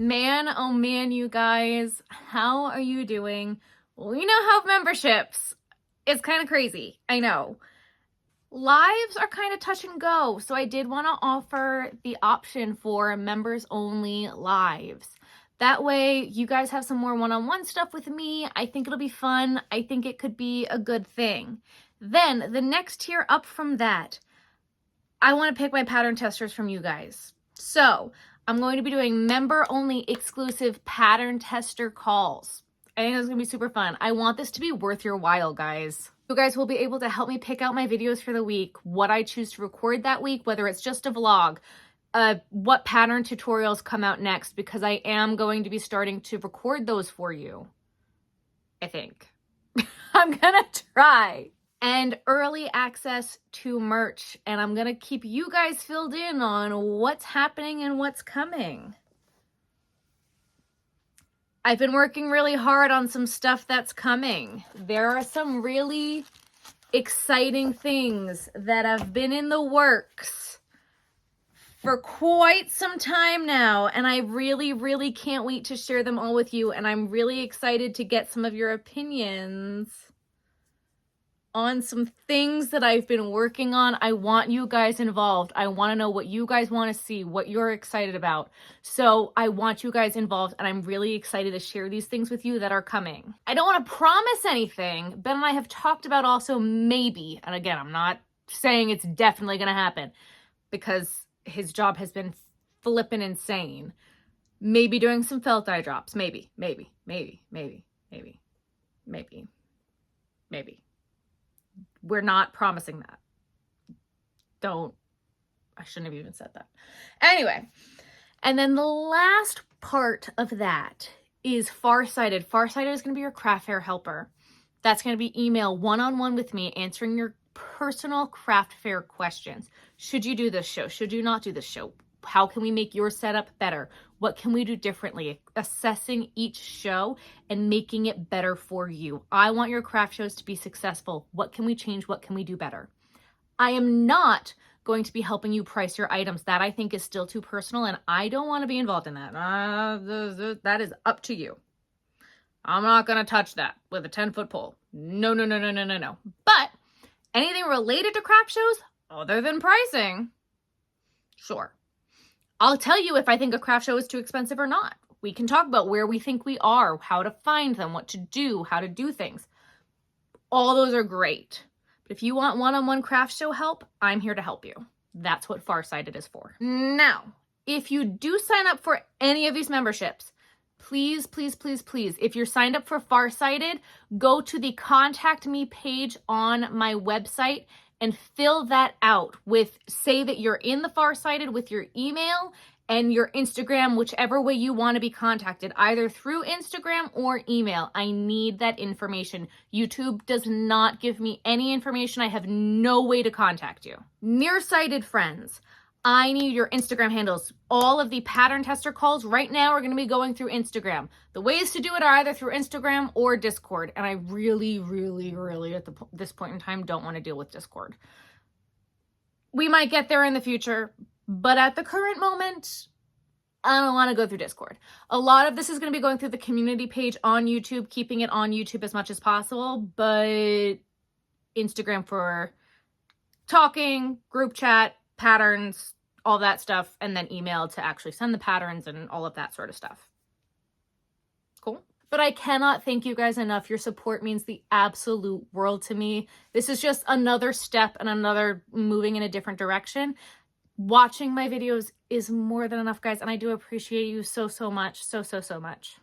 Man, oh man, you guys, how are you doing? We now have memberships. It's kind of crazy, I know. Lives are kind of touch and go, so I did want to offer the option for members only lives. That way you guys have some more one-on-one stuff with me. I think it'll be fun. I think it could be a good thing. Then the next tier up from that, I want to pick my pattern testers from you guys. So I'm going to be doing member only exclusive pattern tester calls. I think it's going to be super fun. I want this to be worth your while, guys. You guys will be able to help me pick out my videos for the week, what I choose to record that week, whether it's just a vlog, what pattern tutorials come out next, because I am going to be starting to record those for you. I think. I'm gonna try. And early access to merch, and I'm gonna keep you guys filled in on what's happening and what's coming. I've been working really hard on some stuff that's coming. There are some really exciting things that have been in the works for quite some time now, and I really can't wait to share them all with you, and I'm really excited to get some of your opinions on some things that I've been working on. I want you guys involved. I want to know what you guys want to see, what you're excited about. So I want you guys involved, and I'm really excited to share these things with you that are coming. I don't want to promise anything. Ben and I have talked about also maybe, and again, I'm not saying it's definitely going to happen because his job has been flippin' insane. Maybe doing some felt eye drops. Maybe. We're not promising that. I shouldn't have even said that. Anyway, and then the last part of that is Farsighted. Farsighted is going to be your craft fair helper. That's going to be email one-on-one with me, answering your personal craft fair questions. Should you do this show? Should you not do this show? How can we make your setup better? What can we do differently? Assessing each show and making it better for you. I want your craft shows to be successful. What can we change? What can we do better? I am not going to be helping you price your items. That I think is still too personal, and I don't want to be involved in that. That is up to you. I'm not going to touch that with a 10-foot pole. No. But anything related to craft shows, other than pricing, sure. I'll tell you if I think a craft show is too expensive or not. We can talk about where we think we are, how to find them, what to do, how to do things. All those are great. But if you want one-on-one craft show help, I'm here to help you. That's what Farsighted is for. Now, if you do sign up for any of these memberships, please, if you're signed up for Farsighted, go to the Contact Me page on my website and fill that out with, say that you're in the Farsighted with your email and your Instagram, whichever way you want to be contacted, either through Instagram or email. I need that information. YouTube does not give me any information. I have no way to contact you. Nearsighted friends, I need your Instagram handles. All of the pattern tester calls right now are going to be going through Instagram. The ways to do it are either through Instagram or Discord. And I really at this point in time don't want to deal with Discord. We might get there in the future, but at the current moment, I don't want to go through Discord. A lot of this is going to be going through the community page on YouTube, keeping it on YouTube as much as possible, but Instagram for talking, group chat, patterns, all that stuff, and then email to actually send the patterns and all of that sort of stuff. Cool. But I cannot thank you guys enough. Your support means the absolute world to me. This is just another step and another moving in a different direction. Watching my videos is more than enough, guys, and I do appreciate you so much. So much.